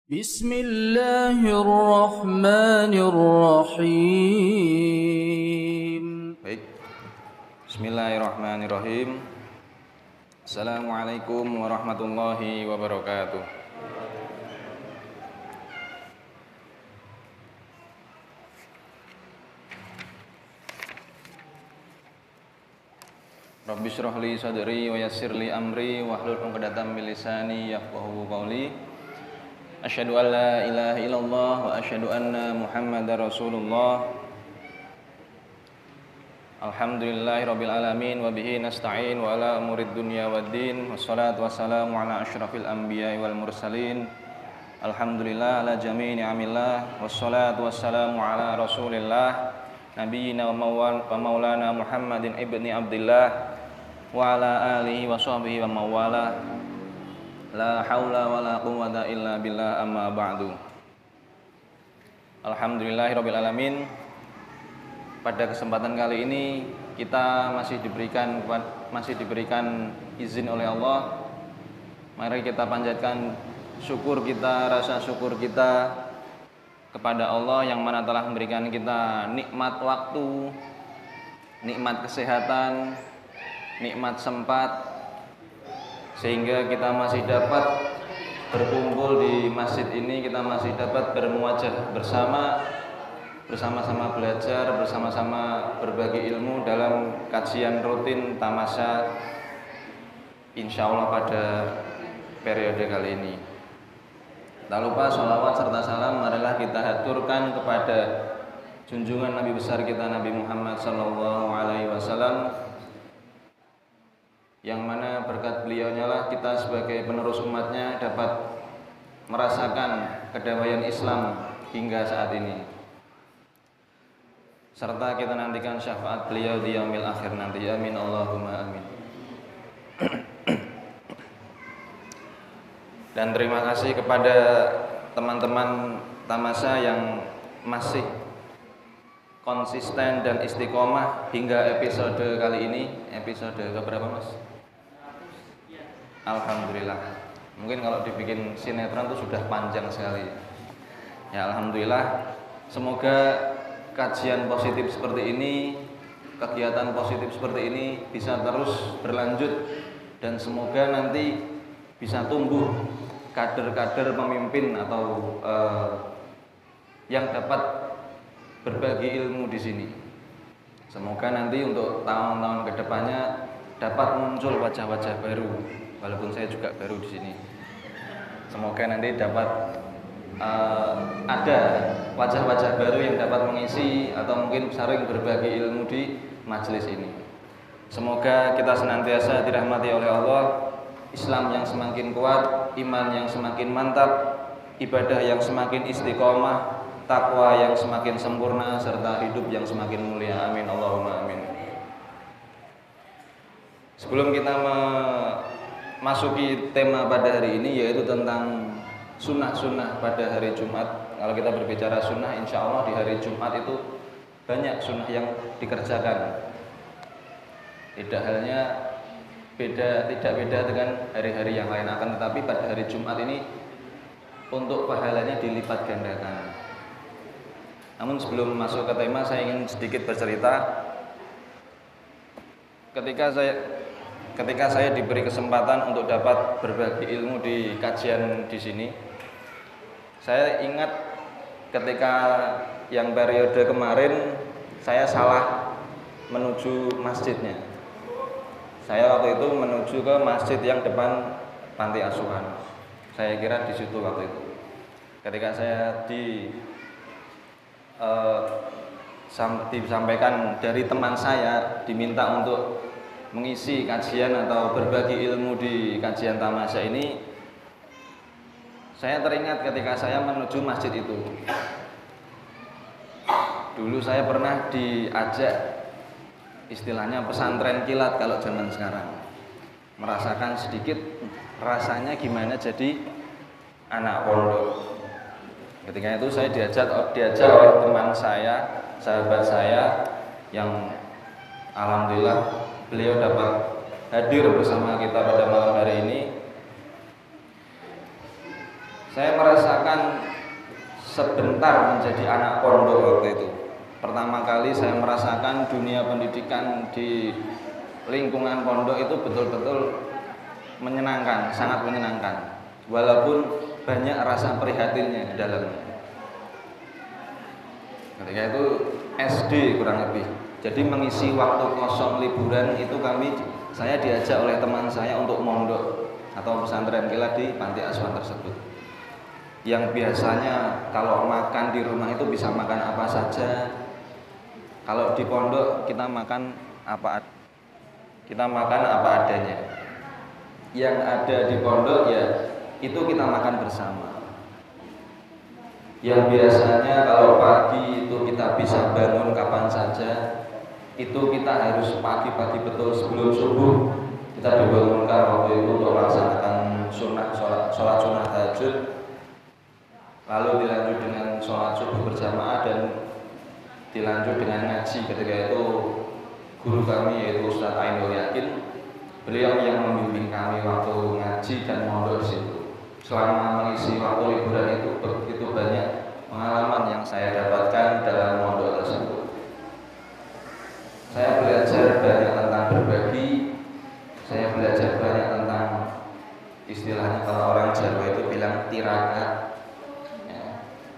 Bismillahirrahmanirrahim. Baik. Bismillahirrahmanirrahim. Assalamualaikum warahmatullahi wabarakatuh. Rabbi shrah li sadri wa yassir li amri wahlul 'uqdatam min lisani yafqahu qawli. Asyhadu an la ilaha illallah wa asyhadu anna Muhammadar Rasulullah. Alhamdulillahirabbil alamin wa bihi nasta'in wa ala umurid dunya waddin. Wassalatu wassalamu ala asyrafil anbiya'i wal mursalin. Alhamdulillah ala jami'i ni'amillah. Wassalatu wassalamu ala Rasulillah nabiyyina wa maulana Muhammadin ibni Abdillah wa ala alihi wa sahbihi wa mawala. La haula wa la quwwata illa billah, amma ba'du. Alhamdulillahirabbil alamin. Pada kesempatan kali ini kita masih diberikan izin oleh Allah. Mari kita panjatkan syukur kita, rasa syukur kita kepada Allah yang mana telah memberikan kita nikmat waktu, nikmat kesehatan, nikmat sempat, sehingga kita masih dapat berkumpul di masjid ini, kita masih dapat bermuajah bersama-sama belajar, bersama-sama berbagi ilmu dalam kajian rutin Tamasya insyaallah pada periode kali ini. Tak lupa sholawat serta salam marilah kita haturkan kepada junjungan Nabi besar kita Nabi Muhammad SAW, yang mana berkat beliaunya lah kita sebagai penerus umatnya dapat merasakan kedamaian Islam hingga saat ini, serta kita nantikan syafaat beliau di yaumil akhir nanti. Amin Allahumma amin. Dan terima kasih kepada teman-teman Tamasya yang masih konsisten dan istiqomah hingga episode kali ini. Episode keberapa, Mas? Alhamdulillah. Mungkin kalau dibikin sinetron itu sudah panjang sekali. Ya alhamdulillah. Semoga kajian positif seperti ini, kegiatan positif seperti ini bisa terus berlanjut, dan semoga nanti bisa tumbuh kader-kader pemimpin atau yang dapat berbagi ilmu di sini. Semoga nanti untuk tahun-tahun kedepannya dapat muncul wajah-wajah baru. Walaupun saya juga baru di sini, semoga nanti dapat ada wajah-wajah baru yang dapat mengisi atau mungkin sering berbagi ilmu di majelis ini. Semoga kita senantiasa dirahmati oleh Allah, Islam yang semakin kuat, iman yang semakin mantap, ibadah yang semakin istiqomah, takwa yang semakin sempurna, serta hidup yang semakin mulia. Amin Allahumma amin. Sebelum kita masuki tema pada hari ini, yaitu tentang sunnah-sunnah pada hari Jumat. Kalau kita berbicara sunnah, insya Allah di hari Jumat itu banyak sunnah yang dikerjakan. Tidak beda dengan hari-hari yang lain, akan tetapi pada hari Jumat ini untuk pahalanya dilipat gandakan. Namun sebelum masuk ke tema, saya ingin sedikit bercerita. Ketika saya diberi kesempatan untuk dapat berbagi ilmu di kajian di sini, saya ingat ketika yang periode kemarin saya salah menuju masjidnya. Saya waktu itu menuju ke masjid yang depan panti asuhan. Saya kira di situ waktu itu. Ketika saya disampaikan dari teman saya, diminta untuk mengisi kajian atau berbagi ilmu di kajian Tamasya ini, saya teringat ketika saya menuju masjid itu. Dulu saya pernah diajak, istilahnya pesantren kilat kalau zaman sekarang, merasakan sedikit rasanya gimana jadi anak pondok. Ketika itu saya diajak oleh teman saya, sahabat saya, yang alhamdulillah beliau dapat hadir bersama kita pada malam hari ini. Saya merasakan sebentar menjadi anak pondok waktu itu. Pertama kali saya merasakan dunia pendidikan di lingkungan pondok itu betul-betul menyenangkan, sangat menyenangkan. Walaupun banyak rasa prihatinnya di dalamnya. Ketika itu SD kurang lebih. Jadi mengisi waktu kosong liburan itu saya diajak oleh teman saya untuk mondok atau pesantren kilat di panti asuhan tersebut. Yang biasanya kalau makan di rumah itu bisa makan apa saja. Kalau di pondok kita makan apa adanya. Yang ada di pondok ya itu kita makan bersama. Yang biasanya kalau pagi itu kita bisa bangun kapan saja, itu kita harus pagi-pagi betul sebelum subuh kita dibangunkan waktu itu untuk melaksanakan sholat sunnah tahajud. Lalu dilanjut dengan sholat subuh berjamaah dan dilanjut dengan ngaji. Ketika itu guru kami yaitu Ustadz Ainul Yakin, beliau yang membimbing kami waktu ngaji dan mondok di situ. Selama mengisi waktu liburan itu begitu banyak pengalaman yang saya dapatkan dalam mondok tersebut. Saya belajar banyak tentang berbagi, saya belajar banyak tentang istilahnya kalau orang Jawa itu bilang tirakat.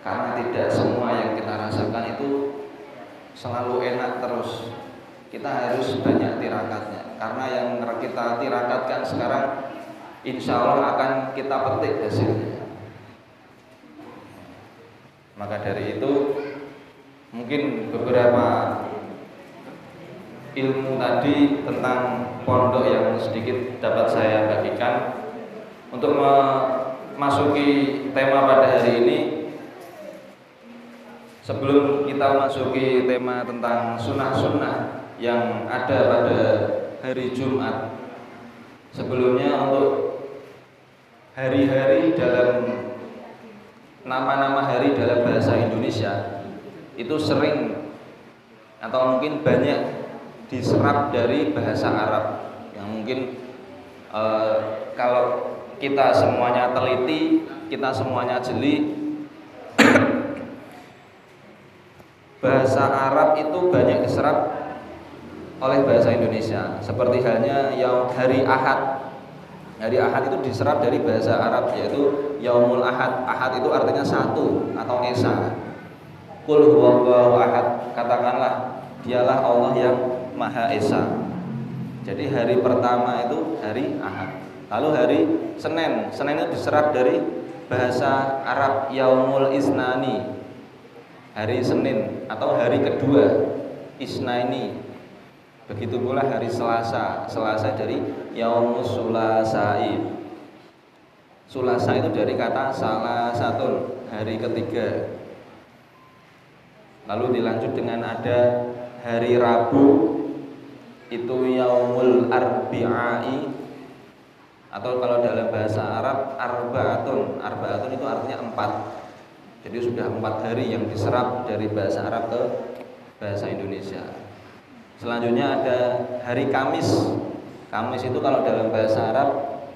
Karena tidak semua yang kita rasakan itu selalu enak terus. Kita harus banyak tirakatnya. Karena yang kita tirakatkan sekarang insya Allah akan kita petik hasilnya. Maka dari itu mungkin beberapa ilmu tadi tentang pondok yang sedikit dapat saya bagikan. Untuk memasuki tema pada hari ini, sebelum kita masuki tema tentang sunnah-sunnah yang ada pada hari Jumat, sebelumnya untuk hari-hari dalam nama-nama hari dalam bahasa Indonesia itu sering atau mungkin banyak diserap dari bahasa Arab yang mungkin kalau kita semuanya teliti, kita semuanya jeli, bahasa Arab itu banyak diserap oleh bahasa Indonesia. Seperti halnya yang hari Ahad. Hari Ahad itu diserap dari bahasa Arab, yaitu Yaumul Ahad. Ahad itu artinya satu atau esa. Qul huwallahu ahad. Katakanlah dialah Allah yang Maha Esa. Jadi hari pertama itu hari Ahad. Lalu hari Senin. Senin itu diserap dari bahasa Arab Yaumul Isnani. Hari Senin atau hari kedua Isnaini. Begitu pula hari Selasa. Selasa dari Yaumus Sulasai. Sulasa itu dari kata salah satu, hari ketiga. Lalu dilanjut dengan ada hari Rabu, itu Yaumul Arbi'ai, atau kalau dalam bahasa Arab Arba'atun. Arba'atun itu artinya 4. Jadi sudah 4 hari yang diserap dari bahasa Arab ke bahasa Indonesia. Selanjutnya ada hari Kamis. Kamis itu kalau dalam bahasa Arab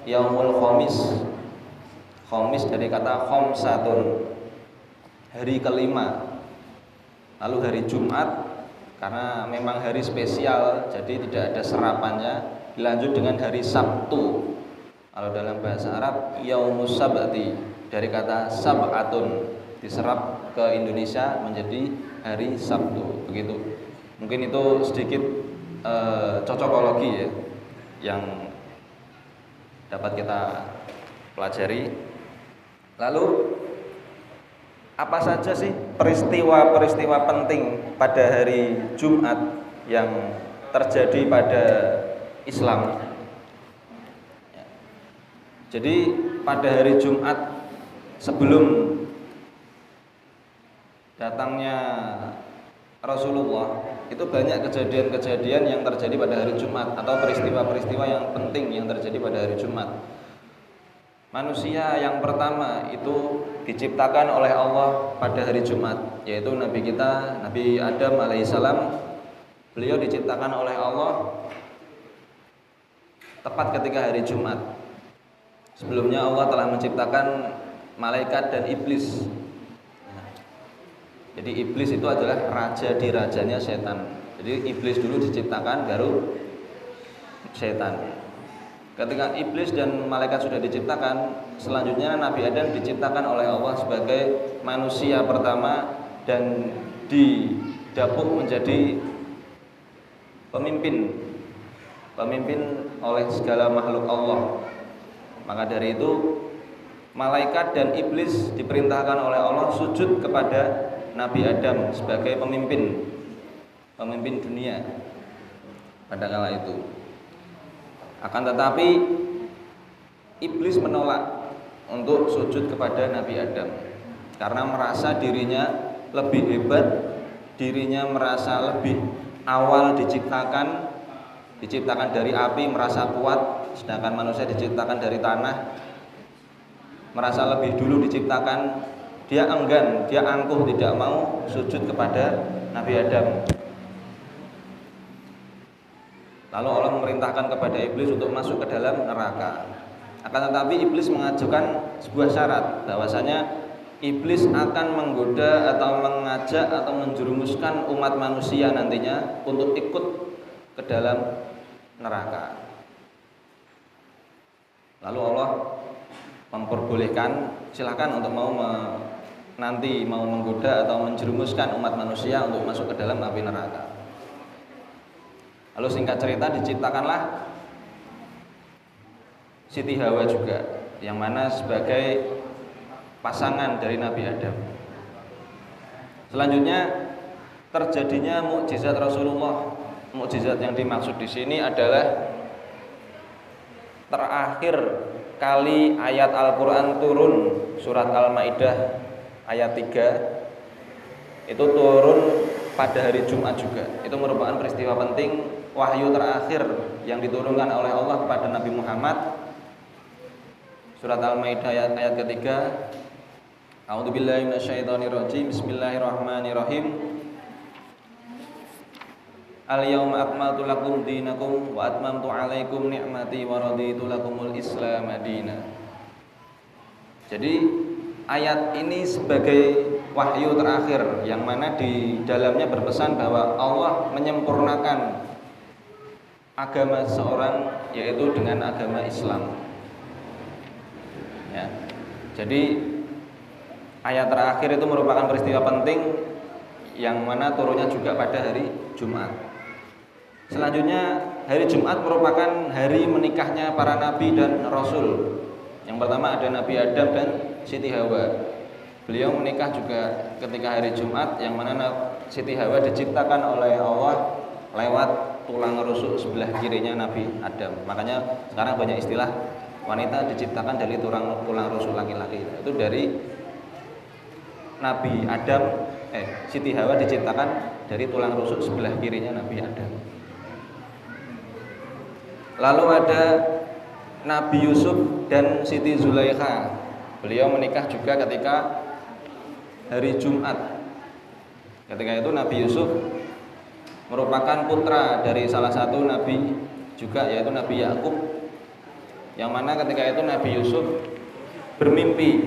Yaumul Khamis. Khamis dari kata khamsatun, hari kelima. Lalu hari Jumat, karena memang hari spesial jadi tidak ada serapannya, dilanjut dengan hari Sabtu. Kalau dalam bahasa Arab Yaumus Sabti, dari kata sab'atun, diserap ke Indonesia menjadi hari Sabtu. Begitu. Mungkin itu sedikit cocokologi ya yang dapat kita pelajari. Lalu apa saja sih peristiwa-peristiwa penting pada hari Jumat yang terjadi pada Islam? Jadi pada hari Jumat sebelum datangnya Rasulullah itu banyak kejadian-kejadian yang terjadi pada hari Jumat atau peristiwa-peristiwa yang penting yang terjadi pada hari Jumat. Manusia yang pertama itu diciptakan oleh Allah pada hari Jumat, yaitu Nabi kita, Nabi Adam alaihissalam. Beliau diciptakan oleh Allah tepat ketika hari Jumat. Sebelumnya Allah telah menciptakan malaikat dan iblis. Jadi iblis itu adalah raja di rajanya setan. Jadi iblis dulu diciptakan baru setan. Ketika iblis dan malaikat sudah diciptakan, selanjutnya Nabi Adam diciptakan oleh Allah sebagai manusia pertama dan didapuk menjadi pemimpin oleh segala makhluk Allah. Maka dari itu malaikat dan iblis diperintahkan oleh Allah sujud kepada Nabi Adam sebagai pemimpin dunia pada kala itu. Akan tetapi iblis menolak untuk sujud kepada Nabi Adam karena merasa dirinya lebih hebat, dirinya merasa lebih awal diciptakan dari api, merasa kuat, sedangkan manusia diciptakan dari tanah, merasa lebih dulu diciptakan. Dia enggan, dia angkuh, tidak mau sujud kepada Nabi Adam. Lalu Allah memerintahkan kepada iblis untuk masuk ke dalam neraka. Akan tetapi iblis mengajukan sebuah syarat, bahwasanya iblis akan menggoda atau mengajak atau menjerumuskan umat manusia nantinya untuk ikut ke dalam neraka. Lalu Allah memperbolehkan, silakan untuk nanti mau menggoda atau menjerumuskan umat manusia untuk masuk ke dalam api neraka. Lalu singkat cerita diciptakanlah Siti Hawa juga, yang mana sebagai pasangan dari Nabi Adam. Selanjutnya terjadinya mukjizat Rasulullah. Mukjizat yang dimaksud di sini adalah terakhir kali ayat Al-Qur'an turun, surat Al-Maidah ayat 3 itu turun pada hari Jumat juga. Itu merupakan peristiwa penting, wahyu terakhir yang diturunkan oleh Allah kepada Nabi Muhammad. Surat Al-Maidah ayat ketiga. A'udzubillahi minasyaitonirrajim. Bismillahirrahmanirrahim. Al-yauma akmaltu lakum dinakum wa atmamtu 'alaikum ni'mati wa raditu lakumul Islam madina. Jadi ayat ini sebagai wahyu terakhir yang mana di dalamnya berpesan bahwa Allah menyempurnakan agama seorang, yaitu dengan agama Islam. Ya. Jadi ayat terakhir itu merupakan peristiwa penting yang mana turunnya juga pada hari Jumat. Selanjutnya hari Jumat merupakan hari menikahnya para nabi dan rasul. Yang pertama ada Nabi Adam dan Siti Hawa. Beliau menikah juga ketika hari Jumat, yang mana Siti Hawa diciptakan oleh Allah lewat tulang rusuk sebelah kirinya Nabi Adam. Makanya sekarang banyak istilah wanita diciptakan dari tulang rusuk laki-laki. Itu dari Nabi Adam, Siti Hawa diciptakan dari tulang rusuk sebelah kirinya Nabi Adam. Lalu ada Nabi Yusuf dan Siti Zulaikha. Beliau menikah juga ketika hari Jumat. Ketika itu Nabi Yusuf merupakan putra dari salah satu nabi juga, yaitu Nabi Yakub. Yang mana ketika itu Nabi Yusuf bermimpi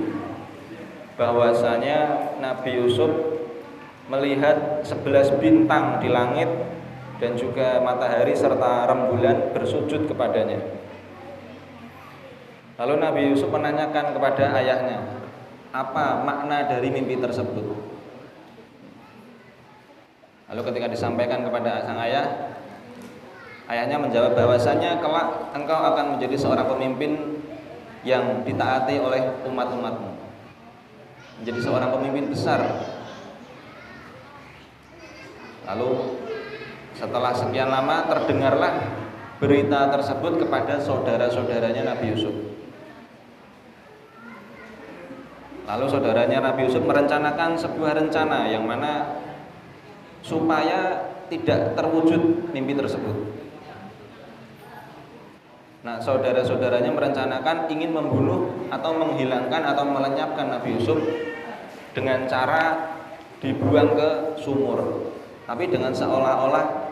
bahwasanya Nabi Yusuf melihat 11 bintang di langit dan juga matahari serta rembulan bersujud kepadanya. Lalu Nabi Yusuf menanyakan kepada ayahnya, apa makna dari mimpi tersebut? Lalu ketika disampaikan kepada sang ayah, ayahnya menjawab bahwasanya kelak engkau akan menjadi seorang pemimpin yang ditaati oleh umat-umatmu, menjadi seorang pemimpin besar. Lalu setelah sekian lama terdengarlah berita tersebut kepada saudara-saudaranya Nabi Yusuf. Lalu saudaranya Nabi Yusuf merencanakan sebuah rencana yang mana supaya tidak terwujud mimpi tersebut. Nah, saudara-saudaranya merencanakan ingin membunuh atau menghilangkan atau melenyapkan Nabi Yusuf dengan cara dibuang ke sumur, tapi dengan seolah-olah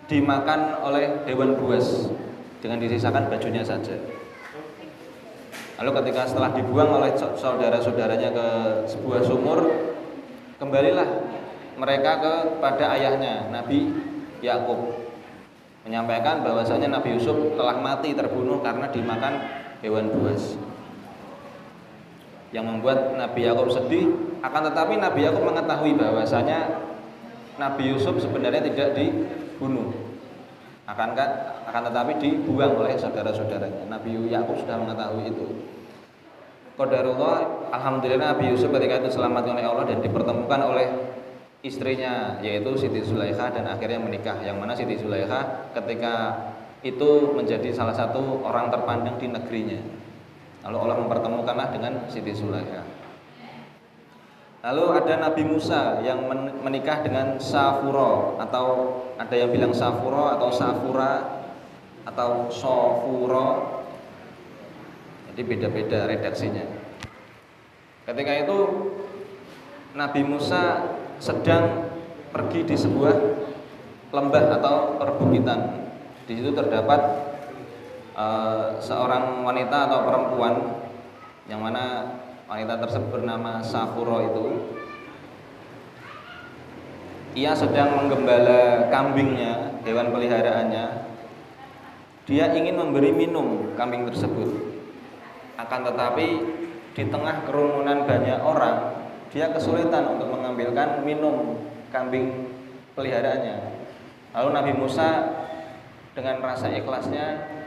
dimakan oleh hewan buas dengan disisakan bajunya saja. Lalu ketika setelah dibuang oleh saudara-saudaranya ke sebuah sumur, kembalilah mereka kepada ayahnya, Nabi Yakub, menyampaikan bahwasanya Nabi Yusuf telah mati terbunuh karena dimakan hewan buas. Yang membuat Nabi Yakub sedih, akan tetapi Nabi Yakub mengetahui bahwasanya Nabi Yusuf sebenarnya tidak dibunuh, akan tetapi dibuang oleh saudara-saudaranya. Nabi Yakub sudah mengetahui itu. Qadarullah, alhamdulillah Nabi Yusuf ketika itu diselamatkan oleh Allah dan dipertemukan oleh istrinya, yaitu Siti Zulaikha, dan akhirnya menikah. Yang mana Siti Zulaikha ketika itu menjadi salah satu orang terpandang di negerinya. Lalu Allah mempertemukanlah dengan Siti Zulaikha. Lalu ada Nabi Musa yang menikah dengan Safura, atau ada yang bilang Safura atau Safura atau Sofuro. Jadi beda-beda redaksinya. Ketika itu Nabi Musa sedang pergi di sebuah lembah atau perbukitan. Di situ terdapat seorang wanita atau perempuan, yang mana wanita tersebut bernama Safuro itu. Ia sedang menggembala kambingnya, hewan peliharaannya. Dia ingin memberi minum kambing tersebut. Akan tetapi di tengah kerumunan banyak orang, dia kesulitan untuk mengambilkan minum kambing peliharaannya. Lalu Nabi Musa dengan rasa ikhlasnya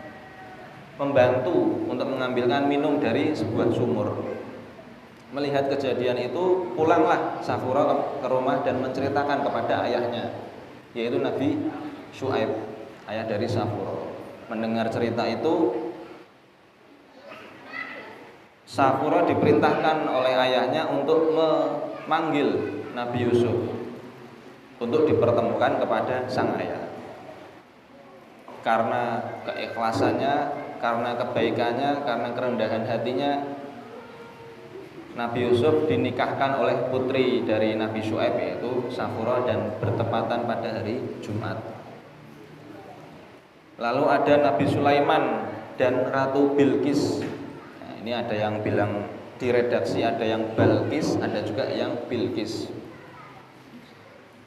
membantu untuk mengambilkan minum dari sebuah sumur. Melihat kejadian itu, pulanglah Safura ke rumah dan menceritakan kepada ayahnya, yaitu Nabi Syuaib, ayah dari Safura. Mendengar cerita itu, Safura diperintahkan oleh ayahnya untuk memanggil Nabi Yusuf untuk dipertemukan kepada sang ayah. Karena keikhlasannya, karena kebaikannya, karena kerendahan hatinya, Nabi Yusuf dinikahkan oleh putri dari Nabi Syuaib, yaitu Safura, dan bertepatan pada hari Jumat. Lalu ada Nabi Sulaiman dan Ratu Bilqis. Ini ada yang bilang di redaksi, ada yang Balqis, ada juga yang Bilqis.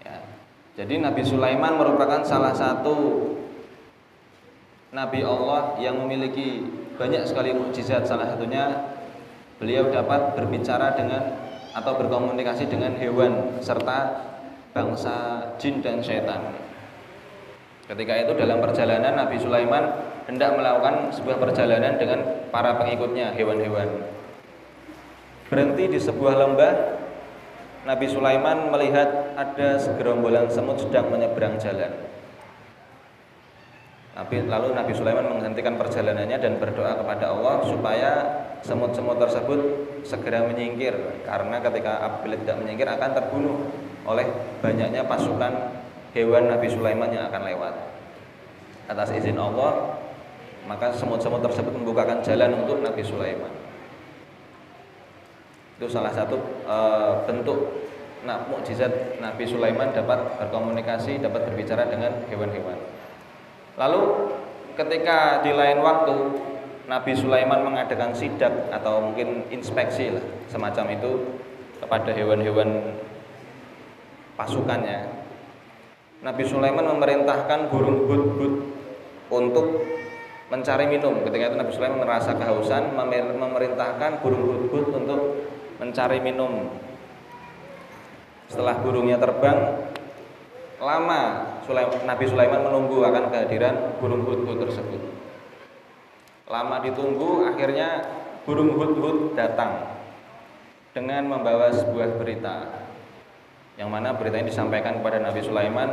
Ya. Jadi Nabi Sulaiman merupakan salah satu Nabi Allah yang memiliki banyak sekali mukjizat. Salah satunya beliau dapat berbicara dengan atau berkomunikasi dengan hewan serta bangsa jin dan syaitan. Ketika itu dalam perjalanan Nabi Sulaiman hendak melakukan sebuah perjalanan dengan para pengikutnya, hewan-hewan. Berhenti di sebuah lembah, Nabi Sulaiman melihat ada segerombolan semut sedang menyeberang jalan. Lalu Nabi Sulaiman menghentikan perjalanannya dan berdoa kepada Allah supaya semut-semut tersebut segera menyingkir, karena ketika apabila tidak menyingkir akan terbunuh oleh banyaknya pasukan hewan Nabi Sulaiman yang akan lewat. Atas izin Allah, maka semut-semut tersebut membukakan jalan untuk Nabi Sulaiman. Itu salah satu bentuk mukjizat Nabi Sulaiman, dapat berkomunikasi, dapat berbicara dengan hewan-hewan. Lalu ketika di lain waktu Nabi Sulaiman mengadakan sidak atau mungkin inspeksi lah, semacam itu, kepada hewan-hewan pasukannya, Nabi Sulaiman memerintahkan burung hudhud untuk mencari minum. Ketika itu Nabi Sulaiman merasa kehausan, memerintahkan burung hudhud untuk mencari minum. Setelah burungnya terbang, lama Nabi Sulaiman menunggu akan kehadiran burung hudhud tersebut. Lama ditunggu, akhirnya burung hudhud datang dengan membawa sebuah berita, yang mana berita ini disampaikan kepada Nabi Sulaiman.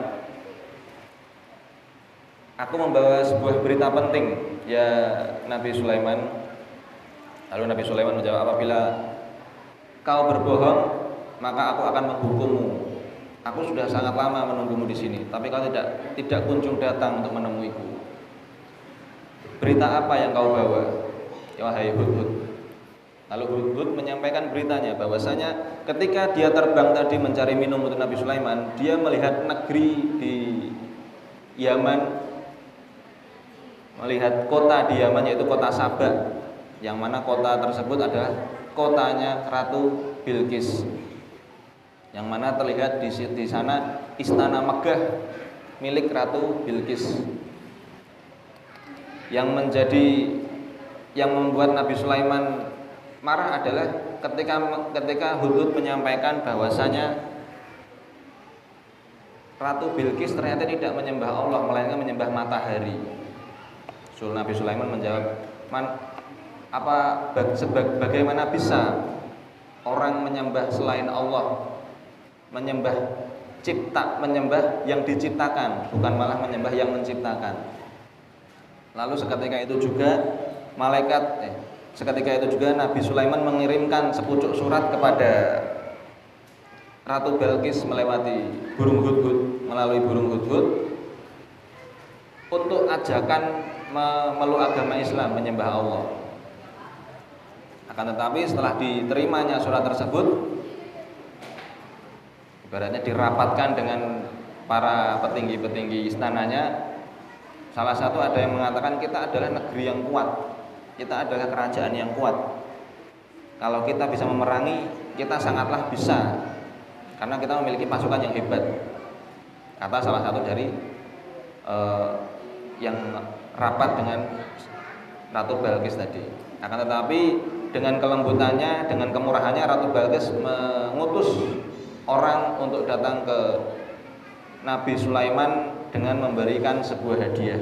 Aku membawa sebuah berita penting, ya Nabi Sulaiman. Lalu Nabi Sulaiman menjawab, apabila kau berbohong, maka aku akan menghukummu. Aku sudah sangat lama menunggumu di sini, tapi kau tidak kunjung datang untuk menemuiku. Berita apa yang kau bawa, ya wahai hudhud? Lalu hudhud menyampaikan beritanya, bahwasanya ketika dia terbang tadi mencari minum untuk Nabi Sulaiman, dia melihat negeri di Yaman, melihat kota di Yaman, yaitu kota Sabah, yang mana kota tersebut adalah kotanya Ratu Bilqis, yang mana terlihat di sana istana megah milik Ratu Bilqis. Yang membuat Nabi Sulaiman marah adalah ketika Hudhud menyampaikan bahwasanya Ratu Bilqis ternyata tidak menyembah Allah melainkan menyembah matahari. Nabi Sulaiman menjawab, bagaimana bisa orang menyembah selain Allah, menyembah yang diciptakan, bukan malah menyembah yang menciptakan. Lalu seketika itu juga Nabi Sulaiman mengirimkan sepucuk surat kepada Ratu Bilqis melalui burung Hudhud untuk ajakan memeluk agama Islam, menyembah Allah. Akan tetapi setelah diterimanya surat tersebut, ibaratnya dirapatkan dengan para petinggi-petinggi istananya, salah satu ada yang mengatakan kita adalah negeri yang kuat, kita adalah kerajaan yang kuat. Kalau kita bisa memerangi, kita sangatlah bisa, karena kita memiliki pasukan yang hebat, kata salah satu dari yang rapat dengan Ratu Bilqis tadi. Akan tetapi dengan kelembutannya, dengan kemurahannya, Ratu Bilqis mengutus orang untuk datang ke Nabi Sulaiman dengan memberikan sebuah hadiah,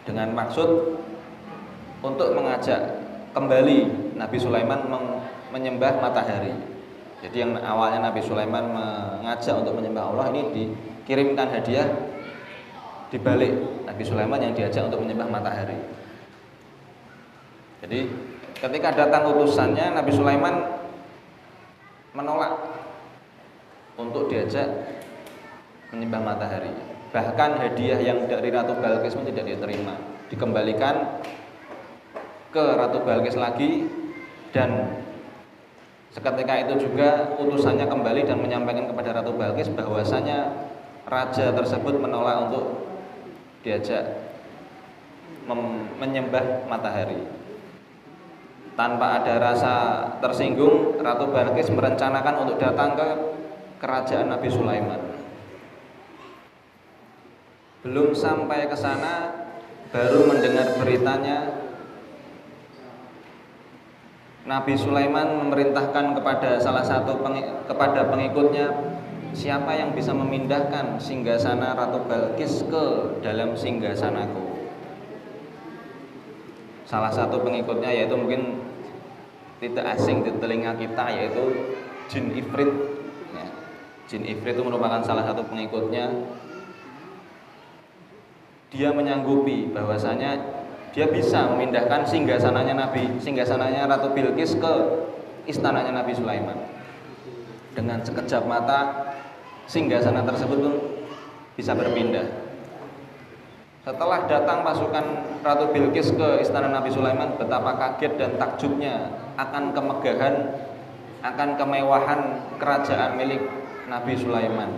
dengan maksud untuk mengajak kembali Nabi Sulaiman menyembah matahari. Jadi yang awalnya Nabi Sulaiman mengajak untuk menyembah Allah, ini dikirimkan hadiah, dibalik Nabi Sulaiman yang diajak untuk menyembah matahari. Jadi ketika datang utusannya, Nabi Sulaiman menolak untuk diajak menyembah matahari. Bahkan hadiah yang dari Ratu Bilqis pun tidak diterima, dikembalikan ke Ratu Bilqis lagi, dan seketika itu juga utusannya kembali dan menyampaikan kepada Ratu Bilqis bahwasanya raja tersebut menolak untuk diajak menyembah matahari. Tanpa ada rasa tersinggung, Ratu Bilqis merencanakan untuk datang ke kerajaan Nabi Sulaiman. Belum sampai ke sana, baru mendengar beritanya, Nabi Sulaiman memerintahkan kepada pengikutnya, siapa yang bisa memindahkan singgasana Ratu Bilqis ke dalam singgasanaku. Salah satu pengikutnya, yaitu mungkin tidak asing di telinga kita, yaitu Jin Ifrit. Jin Ifrit itu merupakan salah satu pengikutnya. Dia menyanggupi bahwasanya dia bisa memindahkan singgasananya Ratu Bilqis ke istananya Nabi Sulaiman. Dengan sekejap mata, singgasana tersebut pun bisa berpindah. Setelah datang pasukan Ratu Bilqis ke istana Nabi Sulaiman, betapa kaget dan takjubnya akan kemegahan, akan kemewahan kerajaan milik Nabi Sulaiman.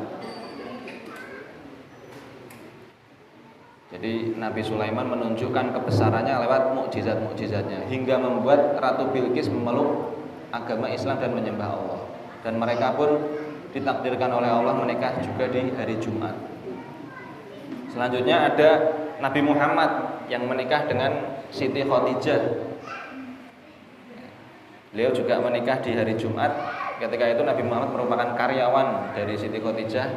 Jadi Nabi Sulaiman menunjukkan kebesarannya lewat mukjizat-mukjizatnya, hingga membuat Ratu Bilqis memeluk agama Islam dan menyembah Allah. Dan mereka pun ditakdirkan oleh Allah menikah juga di hari Jumat. Selanjutnya ada Nabi Muhammad yang menikah dengan Siti Khadijah. Beliau juga menikah di hari Jumat. Ketika itu Nabi Muhammad merupakan karyawan dari Siti Khadijah.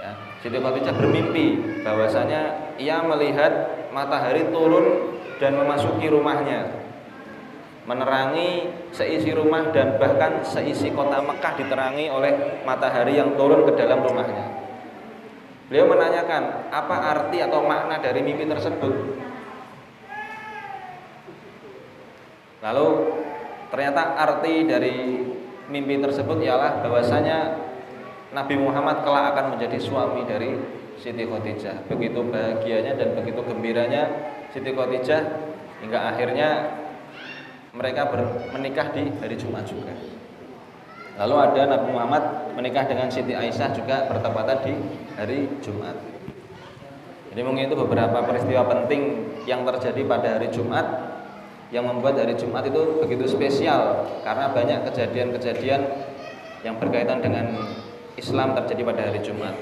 Ya, Siti Khadijah bermimpi bahwasanya ia melihat matahari turun dan memasuki rumahnya, menerangi seisi rumah dan bahkan seisi kota Mekah diterangi oleh matahari yang turun ke dalam rumahnya. Beliau menanyakan, apa arti atau makna dari mimpi tersebut? Lalu ternyata arti dari mimpi tersebut ialah bahwasanya Nabi Muhammad kelak akan menjadi suami dari Siti Khadijah. Begitu bahagianya dan begitu gembiranya Siti Khadijah hingga akhirnya mereka menikah di hari Jumat juga. Lalu ada Nabi Muhammad menikah dengan Siti Aisyah juga bertepatan di hari Jumat. Jadi mungkin itu beberapa peristiwa penting yang terjadi pada hari Jumat yang membuat hari Jumat itu begitu spesial karena banyak kejadian-kejadian yang berkaitan dengan Islam terjadi pada hari Jumat.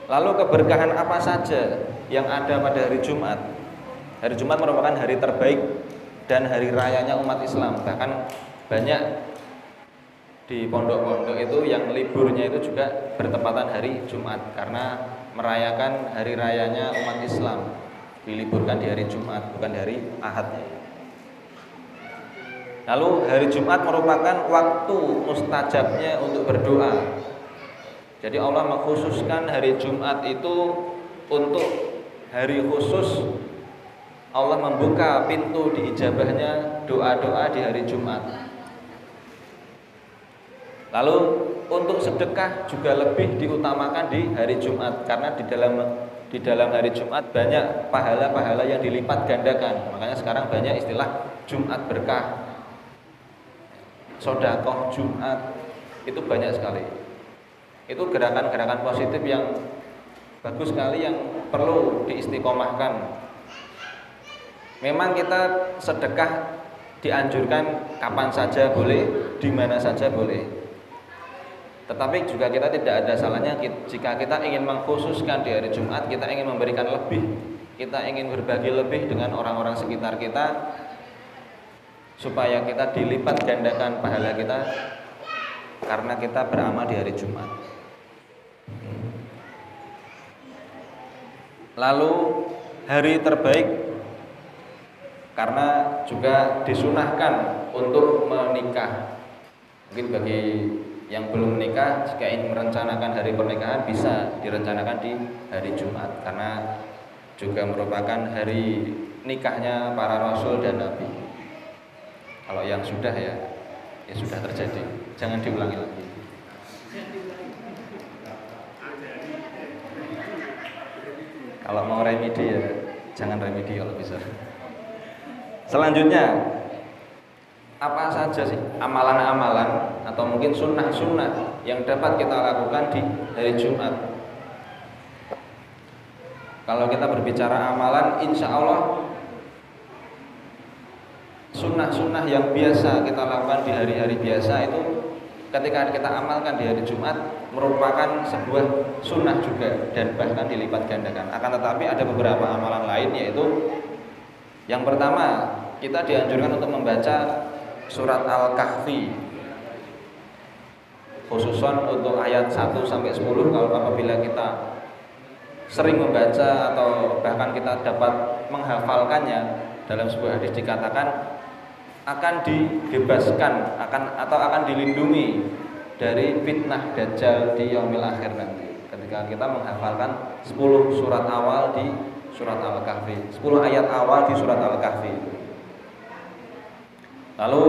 Lalu keberkahan apa saja yang ada pada hari Jumat? Hari Jumat merupakan hari terbaik dan hari rayanya umat Islam. Bahkan banyak di pondok-pondok itu yang liburnya itu juga bertepatan hari Jumat karena merayakan hari rayanya umat Islam. Diliburkan di hari Jumat, bukan di hari Ahad. Lalu hari Jumat merupakan waktu mustajabnya untuk berdoa. Jadi Allah mengkhususkan hari Jumat itu untuk hari khusus. Allah membuka pintu diijabahnya doa-doa di hari Jumat. Lalu untuk sedekah juga lebih diutamakan di hari Jumat karena di dalam hari Jumat banyak pahala-pahala yang dilipat gandakan. Makanya sekarang banyak istilah Jumat berkah, sedekah Jumat, itu banyak sekali. Itu gerakan-gerakan positif yang bagus sekali yang perlu diistiqomahkan. Memang kita sedekah dianjurkan kapan saja boleh, di mana saja boleh. Tetapi juga kita tidak ada salahnya jika kita ingin mengkhususkan di hari Jumat, kita ingin memberikan lebih, kita ingin berbagi lebih dengan orang-orang sekitar kita, supaya kita dilipat gandakan pahala kita karena kita beramal di hari Jumat. Lalu hari terbaik karena juga disunahkan untuk menikah. Mungkin bagi yang belum menikah, jika ingin merencanakan hari pernikahan bisa direncanakan di hari Jumat karena juga merupakan hari nikahnya para rasul dan nabi. Kalau yang sudah ya sudah terjadi, jangan diulangi lagi. Kalau mau remedi ya jangan remedi kalau bisa. Selanjutnya, apa saja sih amalan-amalan atau mungkin sunnah-sunnah yang dapat kita lakukan di hari Jumat? Kalau kita berbicara amalan, insya Allah sunnah-sunnah yang biasa kita lakukan di hari-hari biasa itu ketika kita amalkan di hari Jumat merupakan sebuah sunnah juga dan bahkan dilipat gandakan. Akan tetapi ada beberapa amalan lain, yaitu yang pertama, kita dianjurkan untuk membaca surat Al-Kahfi, khususon untuk ayat 1 sampai 10. Kalau apabila kita sering membaca atau bahkan kita dapat menghafalkannya, dalam sebuah hadis dikatakan akan dibebaskan akan dilindungi dari fitnah Dajjal di yaumil akhir nanti. Ketika kita menghafalkan 10 surat awal di surat Al-Kahfi, 10 ayat awal di surat Al-Kahfi. Lalu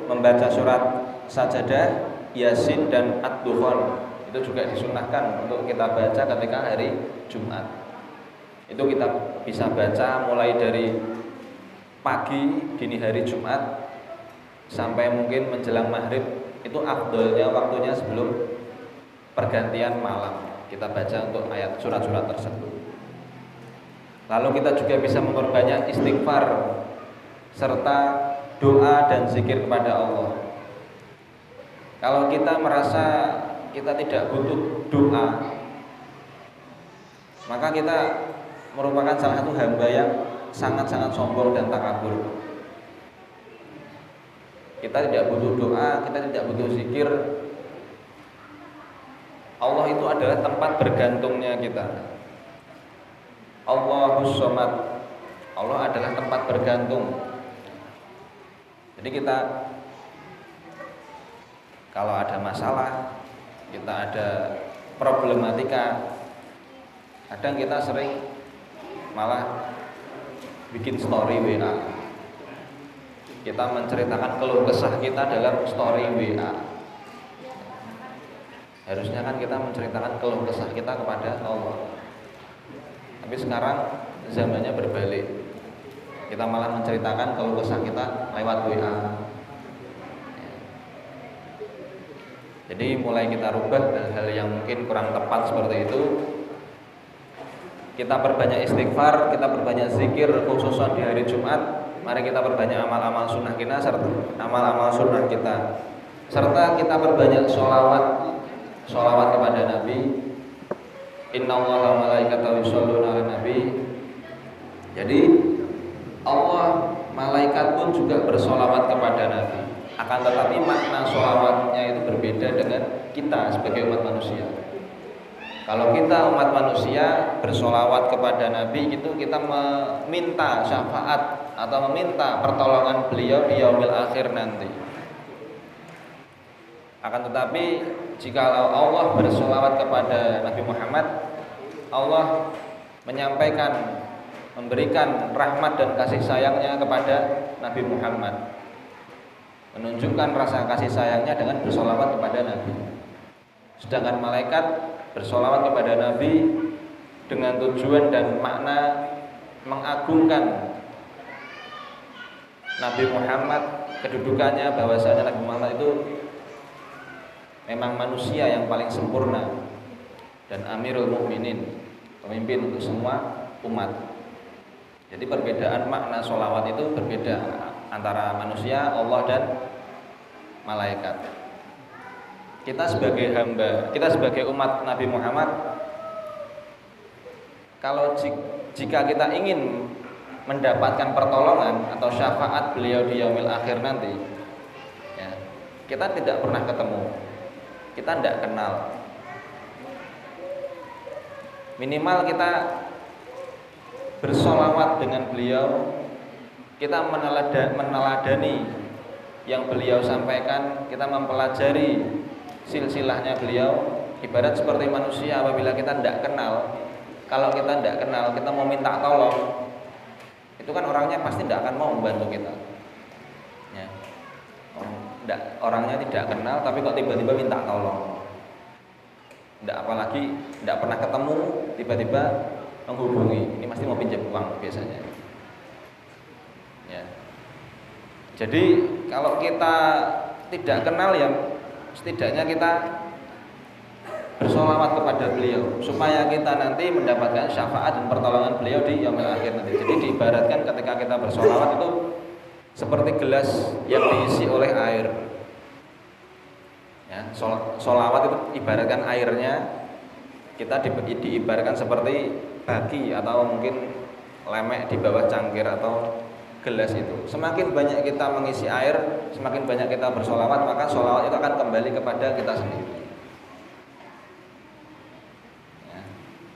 membaca surat Sajadah, Yasin dan Ad-Dukhan itu juga disunahkan untuk kita baca ketika hari Jumat. Itu kita bisa baca mulai dari pagi dini hari Jumat sampai mungkin menjelang maghrib. Itu afdolnya waktunya sebelum pergantian malam. Kita baca untuk ayat surat-surat tersebut. Lalu kita juga bisa memperbanyak istighfar serta doa dan zikir kepada Allah. Kalau kita merasa kita tidak butuh doa, maka kita merupakan salah satu hamba yang sangat-sangat sombong dan takabur. Kita tidak butuh doa, kita tidak butuh zikir. Allah itu adalah tempat bergantungnya kita. Allahus Somad, Allah adalah tempat bergantung. Jadi kita kalau ada masalah, kita ada problematika, kadang kita sering malah bikin story WA. Kita menceritakan keluh kesah kita dalam story WA. Harusnya kan kita menceritakan keluh kesah kita kepada Allah. Tapi sekarang zamannya berbalik. Kita malah menceritakan keluh kesah kita lewat WA. Jadi mulai kita rubah hal-hal yang mungkin kurang tepat seperti itu. kita perbanyak istighfar, kita perbanyak zikir khususnya di hari Jumat. Mari kita perbanyak amal-amal sunnah kita serta amal-amal sunnah kita, serta kita perbanyak sholawat kepada Nabi. Innallaha wa malaikatahu yusholluna 'alan nabi. Jadi Allah, malaikat pun juga bersolawat kepada Nabi. Akan tetapi makna sholawatnya itu berbeda dengan kita sebagai umat manusia. Kalau kita umat manusia bersolawat kepada Nabi itu kita meminta syafaat atau meminta pertolongan beliau di yaumil akhir nanti. Akan tetapi jika Allah bersolawat kepada Nabi Muhammad, Allah menyampaikan, memberikan rahmat dan kasih sayangnya kepada Nabi Muhammad, menunjukkan rasa kasih sayangnya dengan bersolawat kepada Nabi. Sedangkan malaikat bersolawat kepada Nabi dengan tujuan dan makna mengagungkan Nabi Muhammad, kedudukannya bahwasanya Nabi Muhammad itu memang manusia yang paling sempurna dan Amirul Mukminin, pemimpin untuk semua umat. Jadi perbedaan makna sholawat itu berbeda antara manusia, Allah dan malaikat. Kita sebagai hamba, kita sebagai umat Nabi Muhammad, kalau jika kita ingin mendapatkan pertolongan atau syafaat beliau di yaumil akhir nanti, ya, kita tidak pernah ketemu, kita tidak kenal. Minimal kita bersolawat dengan beliau, kita meneladani yang beliau sampaikan, kita mempelajari silsilahnya beliau. Ibarat seperti manusia, apabila kita tidak kenal, kalau kita tidak kenal, kita mau minta tolong, itu kan orangnya pasti tidak akan mau membantu kita, ya. Orangnya tidak kenal tapi kok tiba-tiba minta tolong, apalagi tidak pernah ketemu, tiba-tiba menghubungi, ini pasti mau pinjam uang biasanya, ya. Jadi kalau kita tidak kenal, ya setidaknya kita bersolawat kepada beliau supaya kita nanti mendapatkan syafaat dan pertolongan beliau di yaumil akhir nanti. Jadi diibaratkan ketika kita bersolawat itu seperti gelas yang diisi oleh air, ya. Solawat itu ibaratkan airnya, kita diibaratkan seperti baki atau mungkin lemek di bawah cangkir atau gelas itu. Semakin banyak kita mengisi air, semakin banyak kita bersolawat, maka solawat itu akan kembali kepada kita sendiri, ya.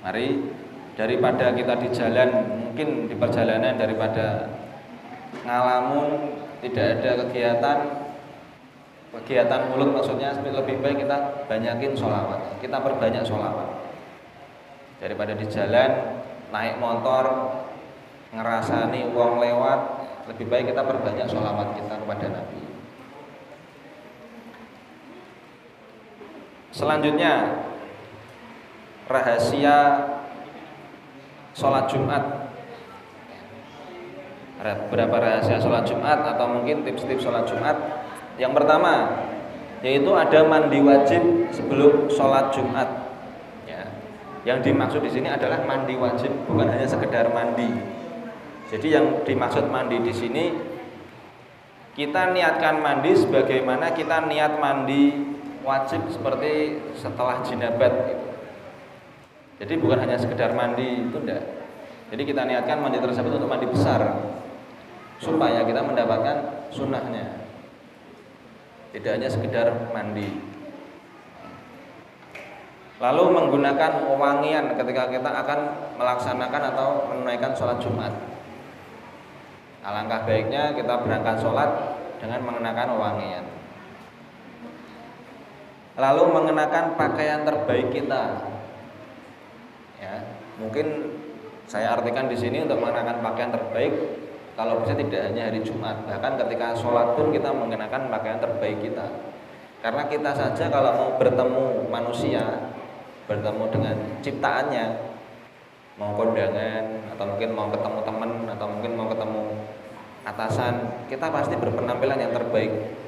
Mari, daripada kita di jalan, mungkin di perjalanan, daripada ngalamun tidak ada kegiatan mulut maksudnya, lebih baik kita banyakin solawat, kita perbanyak solawat. Daripada di jalan naik motor ngerasani uang lewat, lebih baik kita perbanyak sholawat kita kepada Nabi. Selanjutnya, rahasia sholat Jumat. Berapa rahasia sholat Jumat atau mungkin tips-tips sholat Jumat. Yang pertama, yaitu ada mandi wajib sebelum sholat Jumat, ya. Yang dimaksud di sini adalah mandi wajib, bukan hanya sekedar mandi. Jadi yang dimaksud mandi di sini, kita niatkan mandi sebagaimana kita niat mandi wajib seperti setelah jinabat gitu. Jadi bukan hanya sekedar mandi, itu enggak. Jadi kita niatkan mandi tersebut untuk mandi besar, supaya kita mendapatkan sunnahnya, tidak hanya sekedar mandi. Lalu menggunakan wewangian ketika kita akan melaksanakan atau menunaikan sholat Jumat. Alangkah baiknya kita berangkat sholat dengan mengenakan wewangian. Lalu mengenakan pakaian terbaik kita, ya. Mungkin saya artikan di sini untuk mengenakan pakaian terbaik, kalau bisa tidak hanya hari Jumat, bahkan ketika sholat pun kita mengenakan pakaian terbaik kita. Karena kita saja kalau mau bertemu manusia, bertemu dengan ciptaannya, mau kondangan atau mungkin mau ketemu teman atau mungkin mau ketemu atasan, kita pasti berpenampilan yang terbaik.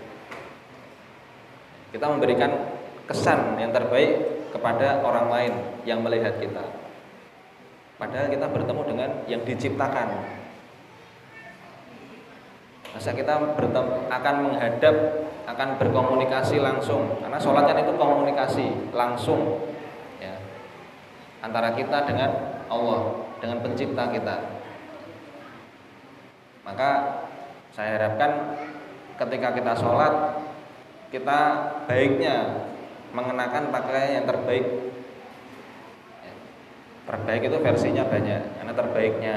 Kita memberikan kesan yang terbaik kepada orang lain yang melihat kita. Padahal kita bertemu dengan yang diciptakan. Masa kita akan menghadap, akan berkomunikasi langsung, karena sholat kan itu komunikasi langsung ya, antara kita dengan Allah, dengan pencipta kita. Maka saya harapkan ketika kita sholat, kita baiknya mengenakan pakaian yang terbaik. Terbaik itu versinya banyak, karena terbaiknya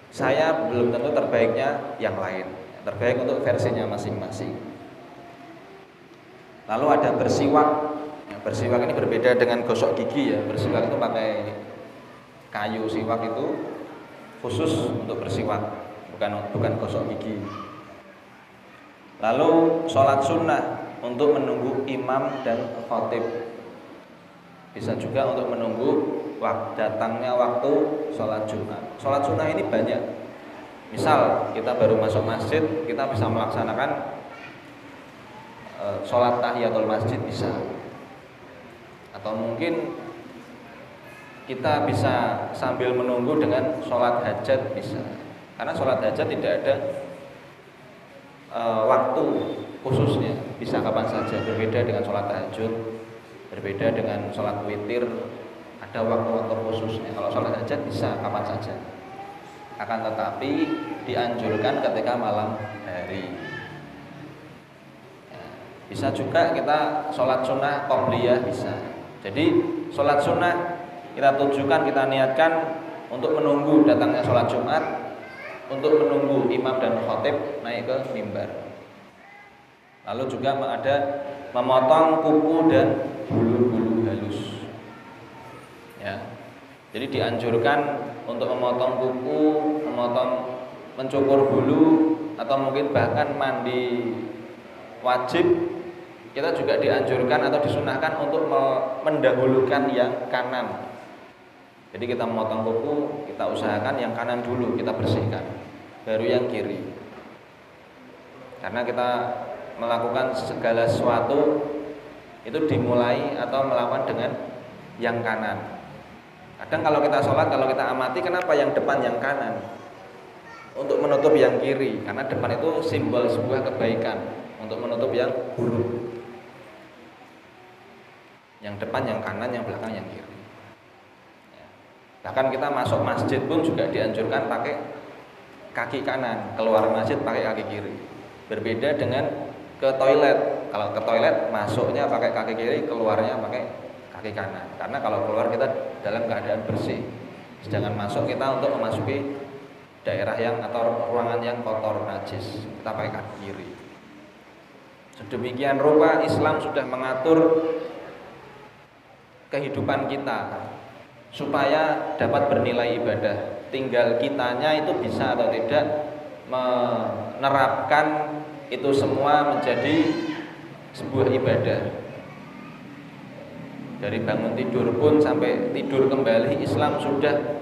saya belum tentu terbaiknya yang lain. Terbaik untuk versinya masing-masing. Lalu ada bersiwak. Ya, bersiwak ini berbeda dengan gosok gigi ya. Bersiwak itu pakai kayu, siwak itu khusus untuk bersiwak, bukan gosok gigi. Lalu sholat sunnah untuk menunggu imam dan khatib. Bisa juga untuk menunggu datangnya waktu sholat Jumat. Sholat sunnah ini banyak. Misal kita baru masuk masjid, kita bisa melaksanakan sholat tahiyatul masjid bisa. Atau mungkin kita bisa sambil menunggu dengan sholat hajat bisa. Karena sholat hajat tidak ada waktu khususnya, bisa kapan saja. Berbeda dengan sholat tahajud, berbeda dengan sholat witir, ada waktu-waktu khususnya. Kalau sholat hajat bisa kapan saja. Akan tetapi dianjurkan ketika malam hari. Ya, bisa juga kita sholat sunnah qobliyah bisa. Jadi sholat sunnah kita tujukan, kita niatkan untuk menunggu datangnya sholat Jumat, untuk menunggu imam dan khatib naik ke mimbar. Lalu juga ada memotong kuku dan bulu-bulu halus. Ya. Jadi dianjurkan untuk memotong kuku, mencukur bulu, atau mungkin bahkan mandi wajib. Kita juga dianjurkan atau disunahkan untuk mendahulukan yang kanan. Jadi kita memotong kuku, kita usahakan yang kanan dulu kita bersihkan, baru yang kiri. Karena kita melakukan segala sesuatu itu dimulai atau melakukan dengan yang kanan. Kadang kalau kita sholat, kalau kita amati, kenapa yang depan yang kanan? Untuk menutup yang kiri, karena depan itu simbol sebuah kebaikan. Untuk menutup yang buruk, yang depan yang kanan, yang belakang yang kiri. Ya. Bahkan kita masuk masjid pun juga dianjurkan pakai kaki kanan, keluar masjid pakai kaki kiri. Berbeda dengan ke toilet. Kalau ke toilet masuknya pakai kaki kiri, keluarnya pakai kaki kanan. Karena kalau keluar kita dalam keadaan bersih, sedangkan masuk kita untuk memasuki daerah yang atau ruangan yang kotor najis, kita pakai kaki kiri. Sedemikian rupa Islam sudah mengatur kehidupan kita supaya dapat bernilai ibadah. Tinggal kitanya itu bisa atau tidak menerapkan itu semua menjadi sebuah ibadah. Dari bangun tidur pun sampai tidur kembali, Islam sudah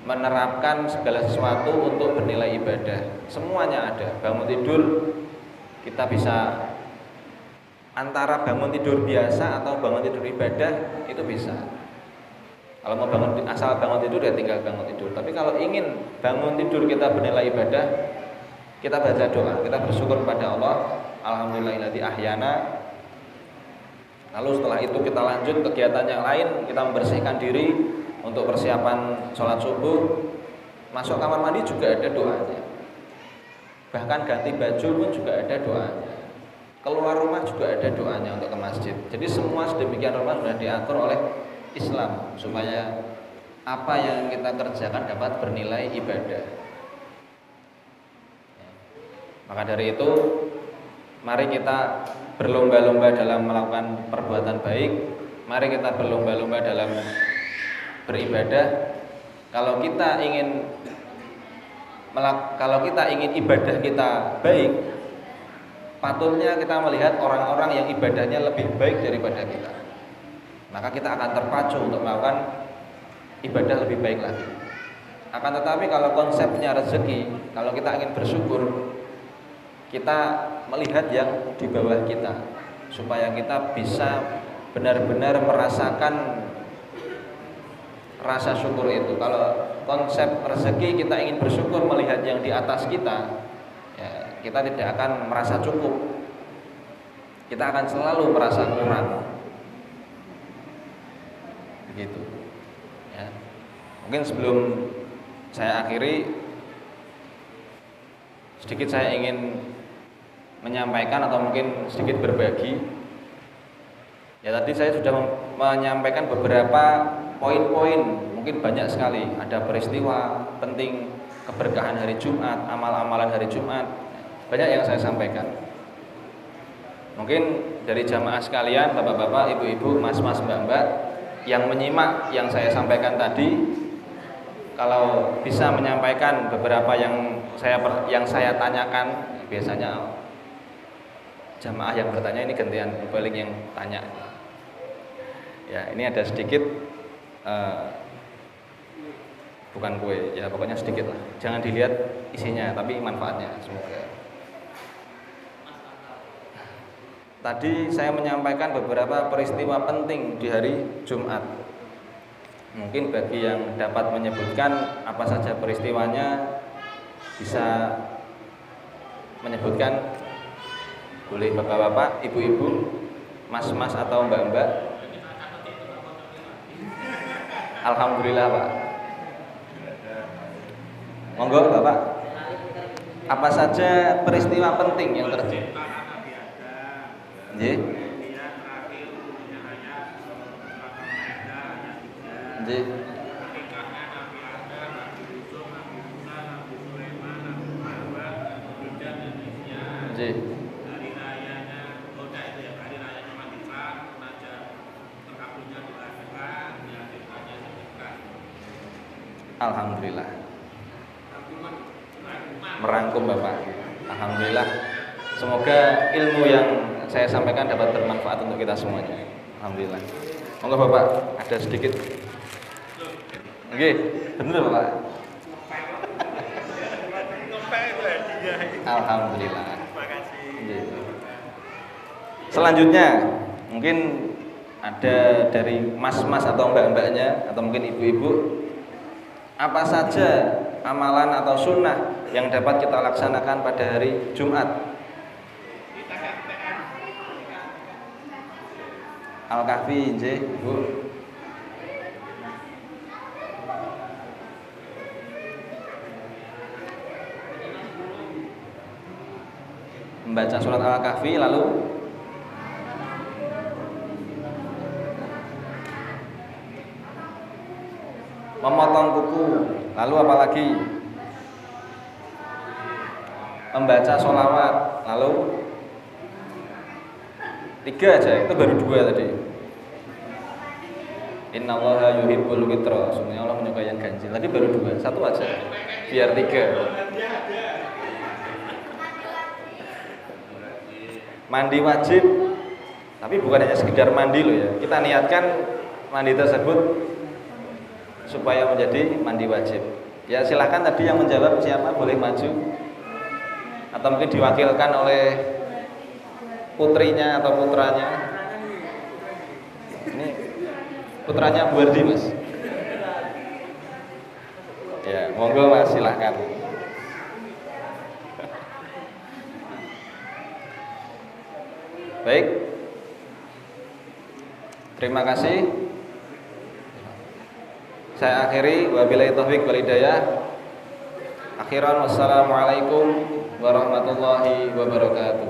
menerapkan segala sesuatu untuk bernilai ibadah. Semuanya ada. Bangun tidur kita bisa antara bangun tidur biasa atau bangun tidur ibadah, itu bisa. Kalau mau asal bangun tidur ya tinggal bangun tidur. Tapi kalau ingin bangun tidur kita bernilai ibadah, kita baca doa, kita bersyukur kepada Allah, alhamdulillahilladzi ahyana. Lalu setelah itu kita lanjut kegiatan yang lain, kita membersihkan diri untuk persiapan sholat subuh. Masuk kamar mandi juga ada doanya. Bahkan ganti baju pun juga ada doanya. Keluar rumah juga ada doanya untuk ke masjid. Jadi semua sedemikian rupa sudah diatur oleh Islam supaya apa yang kita kerjakan dapat bernilai ibadah. Maka dari itu, mari kita berlomba-lomba dalam melakukan perbuatan baik. Mari kita berlomba-lomba dalam beribadah. Kalau kita ingin ibadah kita baik, patutnya kita melihat orang-orang yang ibadahnya lebih baik daripada kita. Maka kita akan terpacu untuk melakukan ibadah lebih baik lagi. Akan tetapi kalau konsepnya rezeki, kalau kita ingin bersyukur, kita melihat yang di bawah kita, supaya kita bisa benar-benar merasakan rasa syukur itu. Kalau konsep rezeki kita ingin bersyukur melihat yang di atas kita, ya, kita tidak akan merasa cukup. Kita akan selalu merasa kurang. Begitu. Ya. Mungkin sebelum saya akhiri, sedikit saya ingin menyampaikan atau mungkin sedikit berbagi. Ya, tadi saya sudah menyampaikan beberapa poin-poin, mungkin banyak sekali. Ada peristiwa penting, keberkahan hari Jumat, amal-amalan hari Jumat, banyak yang saya sampaikan. Mungkin dari jamaah sekalian, bapak-bapak, ibu-ibu, mas-mas, mbak-mbak yang menyimak yang saya sampaikan tadi, kalau bisa menyampaikan beberapa yang saya tanyakan, biasanya jamaah yang bertanya ini gantian balik yang tanya. Ya, ini ada sedikit bukan kue, ya pokoknya sedikit lah. Jangan dilihat isinya, tapi manfaatnya semoga. Tadi saya menyampaikan beberapa peristiwa penting di hari Jumat. Mungkin bagi yang dapat menyebutkan apa saja peristiwanya, bisa menyebutkan. Boleh bapak-bapak, ibu-ibu, mas-mas atau mbak-mbak. Alhamdulillah Pak. Monggo Bapak. Apa saja peristiwa penting yang terjadi? Nggih. Nggih. Nggih. Alhamdulillah. Merangkum Bapak. Alhamdulillah. Semoga ilmu yang saya sampaikan dapat bermanfaat untuk kita semuanya. Alhamdulillah. Monggo Bapak, ada sedikit. Oke, bener Bapak. Alhamdulillah. Selanjutnya, mungkin ada dari mas-mas atau mbak-mbaknya atau mungkin ibu-ibu, apa saja amalan atau sunnah yang dapat kita laksanakan pada hari Jumat? Al-Kahfi, nggih, Bu. Membaca surat Al-Kahfi lalu memotong kuku, lalu apa lagi? Membaca sholawat, lalu 3 aja, itu baru 2 tadi. Innallaha yuhibbul witra, sebenarnya Allah menyukai yang ganjil. Tadi baru 2, 1 aja, biar 3. Mandi wajib, tapi bukan hanya sekedar mandi loh ya. Kita niatkan mandi tersebut supaya menjadi mandi wajib. Ya silahkan tadi yang menjawab siapa, boleh maju atau mungkin diwakilkan oleh putrinya atau putranya. Ini putranya Bu Ardi Mas. Ya monggo Mas, silahkan. Baik, terima kasih. Saya akhiri, wabillahi taufik wal hidayah. Akhiran, wassalamualaikum warahmatullahi wabarakatuh.